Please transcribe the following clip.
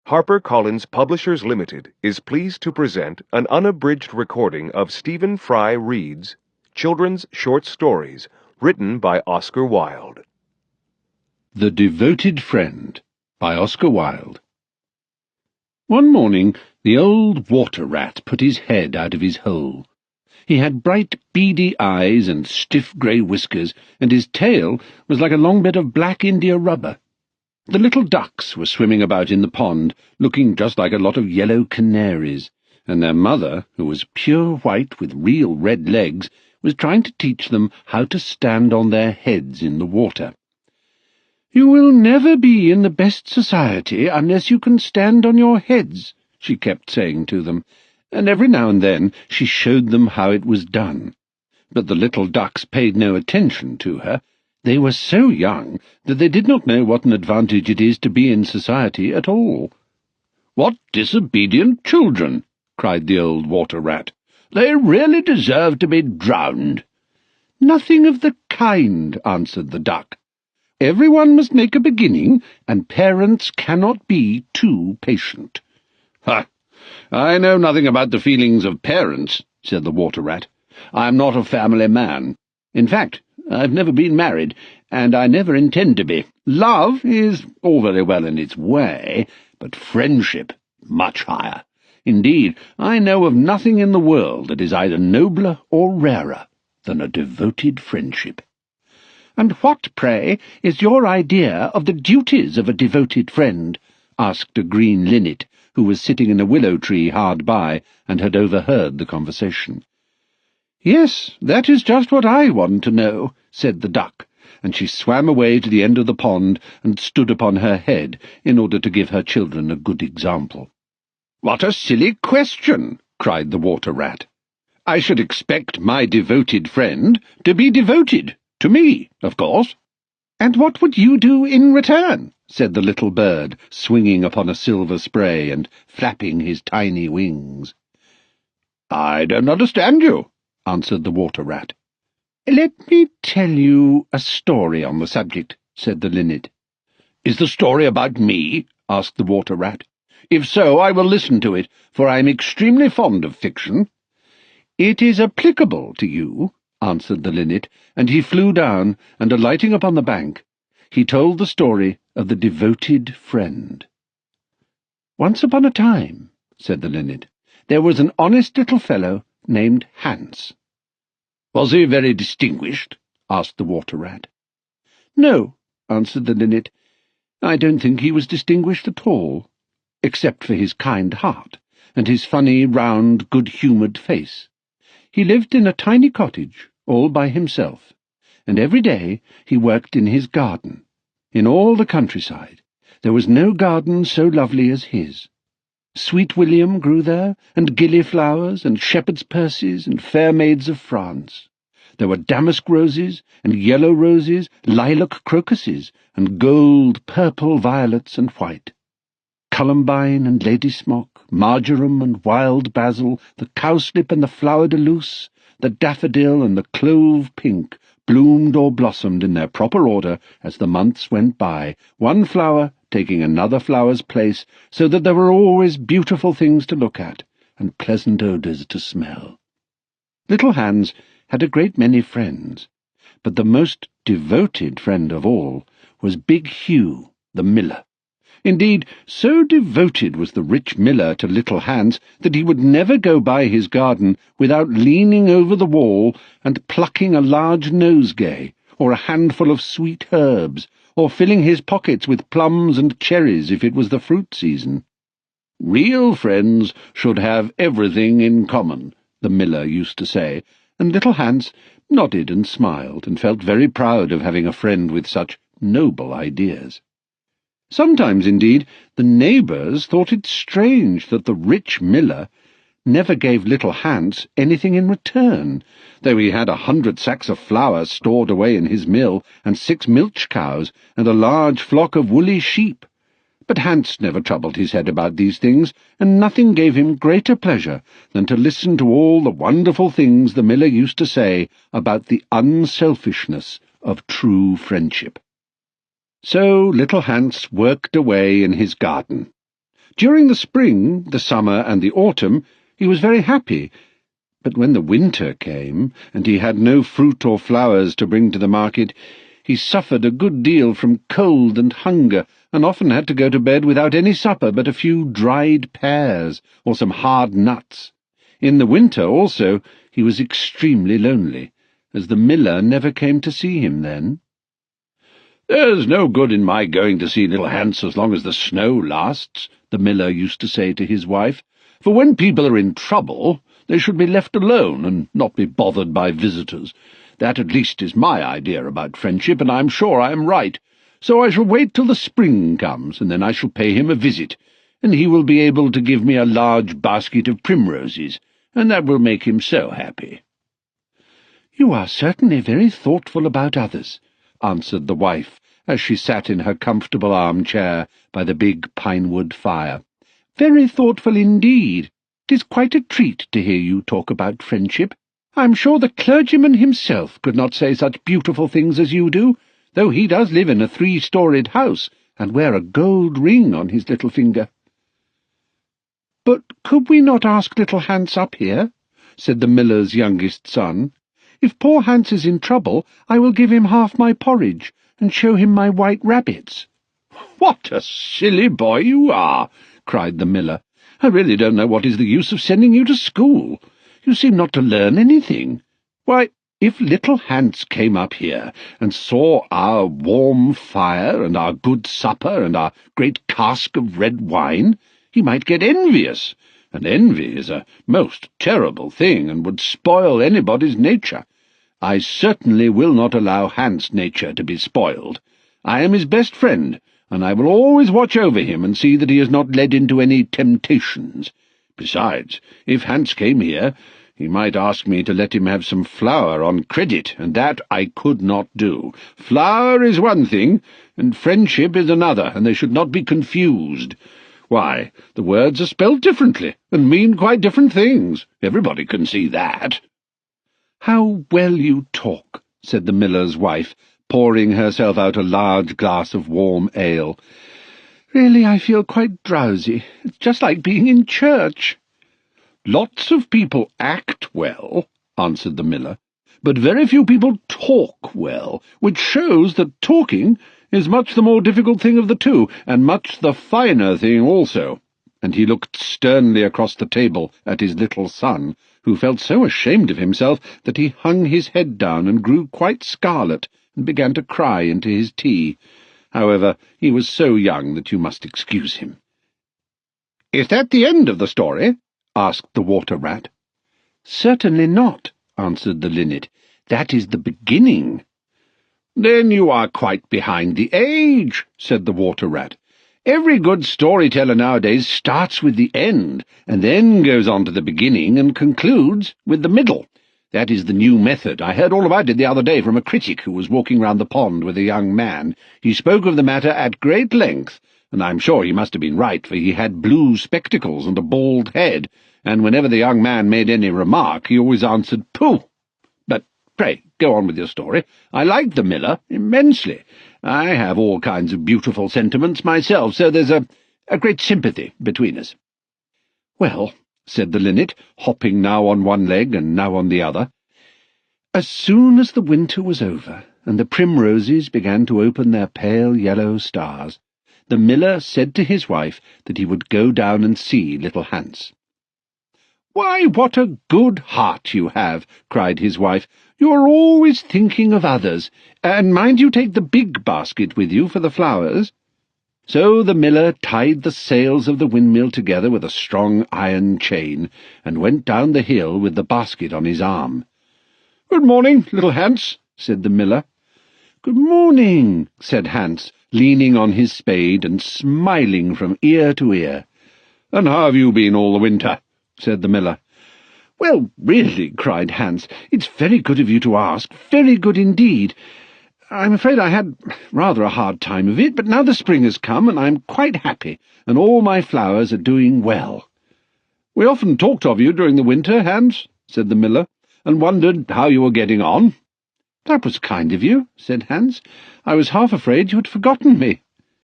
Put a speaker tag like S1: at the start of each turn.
S1: Harper Collins Publishers Limited is pleased to present an unabridged recording of Stephen Fry Reed's children's short stories written by Oscar Wilde.
S2: The Devoted Friend by Oscar Wilde. One morning the old water-rat put his head out of his hole. He had bright beady eyes and stiff grey whiskers, and his tail was like a long bit of black India rubber. The little ducks were swimming about in the pond, looking just like a lot of yellow canaries, and their mother, who was pure white with real red legs, was trying to teach them how to stand on their heads in the water. "You will never be in the best society unless you can stand on your heads," she kept saying to them, and every now and then she showed them how it was done. But the little ducks paid no attention to her. They were so young that they did not know what an advantage it is to be in society at all. "What disobedient children!" cried the old water-rat. "They really deserve to be drowned." "Nothing of the kind," answered the duck. "Everyone must make a beginning, and parents cannot be too patient." "Ha! I know nothing about the feelings of parents," said the water-rat. "I am not a family man. In fact, I've never been married, and I never intend to be. Love is all very well in its way, but friendship much higher. Indeed, I know of nothing in the world that is either nobler or rarer than a devoted friendship." "And what, pray, is your idea of the duties of a devoted friend?" asked a green linnet, who was sitting in a willow tree hard by and had overheard the conversation. "Yes, that is just what I want to know," said the duck, and she swam away to the end of the pond and stood upon her head in order to give her children a good example. "What a silly question!" cried the water-rat. "I should expect my devoted friend to be devoted to me, of course." "And what would you do in return?" said the little bird, swinging upon a silver spray and flapping his tiny wings. "I don't understand you," answered the water-rat. "Let me tell you a story on the subject," said the linnet. "Is the story about me?" asked the water-rat. "If so, I will listen to it, for I am extremely fond of fiction." "It is applicable to you," answered the linnet, and he flew down, and alighting upon the bank, he told the story of the devoted friend. "Once upon a time," said the linnet, "there was an honest little fellow named Hans." "Was he very distinguished?" asked the water-rat. "No," answered the linnet, "I don't think he was distinguished at all, except for his kind heart and his funny, round, good-humoured face. He lived in a tiny cottage, all by himself, and every day he worked in his garden. In all the countryside there was no garden so lovely as his. Sweet William grew there, and gillyflowers, and shepherd's percies, and fair maids of France. There were damask roses, and yellow roses, lilac crocuses, and gold, purple violets and white. Columbine and ladysmock, marjoram and wild basil, the cowslip and the flower de luce, the daffodil and the clove pink bloomed or blossomed in their proper order as the months went by, one flower taking another flower's place, so that there were always beautiful things to look at and pleasant odours to smell. Little Hans had a great many friends, but the most devoted friend of all was Big Hugh, the miller. Indeed, so devoted was the rich miller to little Hans that he would never go by his garden without leaning over the wall and plucking a large nosegay, or a handful of sweet herbs, or filling his pockets with plums and cherries if it was the fruit season. "Real friends should have everything in common," the miller used to say, and little Hans nodded and smiled and felt very proud of having a friend with such noble ideas. Sometimes, indeed, the neighbours thought it strange that the rich miller never gave little Hans anything in return, though he had 100 sacks of flour stored away in his mill, and 6 milch cows, and a large flock of woolly sheep. But Hans never troubled his head about these things, and nothing gave him greater pleasure than to listen to all the wonderful things the miller used to say about the unselfishness of true friendship. So little Hans worked away in his garden, During the spring, the summer, and the autumn, he was very happy. But when the winter came, and he had no fruit or flowers to bring to the market, he suffered a good deal from cold and hunger, and often had to go to bed without any supper but a few dried pears or some hard nuts. In the winter, also, he was extremely lonely, as the miller never came to see him then. "There's no good in my going to see little Hans as long as the snow lasts," the miller used to say to his wife, "for when people are in trouble, they should be left alone and not be bothered by visitors. That at least is my idea about friendship, and I'm sure I am right. So I shall wait till the spring comes, and then I shall pay him a visit, and he will be able to give me a large basket of primroses, and that will make him so happy." "You are certainly very thoughtful about others," answered the wife, as she sat in her comfortable armchair by the big pine-wood fire. "Very thoughtful indeed. It is quite a treat to hear you talk about friendship. I'm sure the clergyman himself could not say such beautiful things as you do, though he does live in a 3-storied house and wear a gold ring on his little finger." "But could we not ask little Hans up here?" said the miller's youngest son. "If poor Hans is in trouble, I will give him half my porridge, and show him my white rabbits." "What a silly boy you are!" cried the miller. "I really don't know what is the use of sending you to school. You seem not to learn anything. Why, if little Hans came up here and saw our warm fire and our good supper and our great cask of red wine, he might get envious, and envy is a most terrible thing and would spoil anybody's nature. I certainly will not allow Hans' nature to be spoiled. I am his best friend, and I will always watch over him and see that he is not led into any temptations. Besides, if Hans came here, he might ask me to let him have some flour on credit, and that I could not do. Flour is one thing, and friendship is another, and they should not be confused. Why, the words are spelled differently, and mean quite different things. Everybody can see that." "How well you talk," said the miller's wife, pouring herself out a large glass of warm ale. "Really, I feel quite drowsy. It's just like being in church." "Lots of people act well," answered the miller, "but very few people talk well, which shows that talking is much the more difficult thing of the two, and much the finer thing also." And he looked sternly across the table at his little son, who felt so ashamed of himself that he hung his head down and grew quite scarlet, and began to cry into his tea. However, he was so young that you must excuse him. "Is that the end of the story?" asked the water-rat. "Certainly not," answered the linnet. "That is the beginning." "Then you are quite behind the age," said the water-rat. "Every good storyteller nowadays starts with the end, and then goes on to the beginning and concludes with the middle. That is the new method. I heard all about it the other day from a critic who was walking round the pond with a young man. He spoke of the matter at great length, and I'm sure he must have been right, for he had blue spectacles and a bald head, and whenever the young man made any remark, he always answered, 'Pooh!' But pray, go on with your story. I like the miller immensely. I have all kinds of beautiful sentiments myself, so there's a great sympathy between us." "Well," said the linnet, hopping now on one leg and now on the other, "as soon as the winter was over, and the primroses began to open their pale yellow stars, the miller said to his wife that he would go down and see little Hans. "Why, what a good heart you have!" cried his wife. "You are always thinking of others, and mind you take the big basket with you for the flowers." So the miller tied the sails of the windmill together with a strong iron chain, and went down the hill with the basket on his arm. "Good morning, little Hans," said the miller. "Good morning," said Hans, leaning on his spade and smiling from ear to ear. "And how have you been all the winter?" said the miller. "Well, really," cried Hans, "it's very good of you to ask, very good indeed. I'm afraid I had rather a hard time of it, but now the spring has come, and I'm quite happy, and all my flowers are doing well." "We often talked of you during the winter, Hans," said the miller, "and wondered how you were getting on." "That was kind of you," said Hans. "I was half afraid you had forgotten me."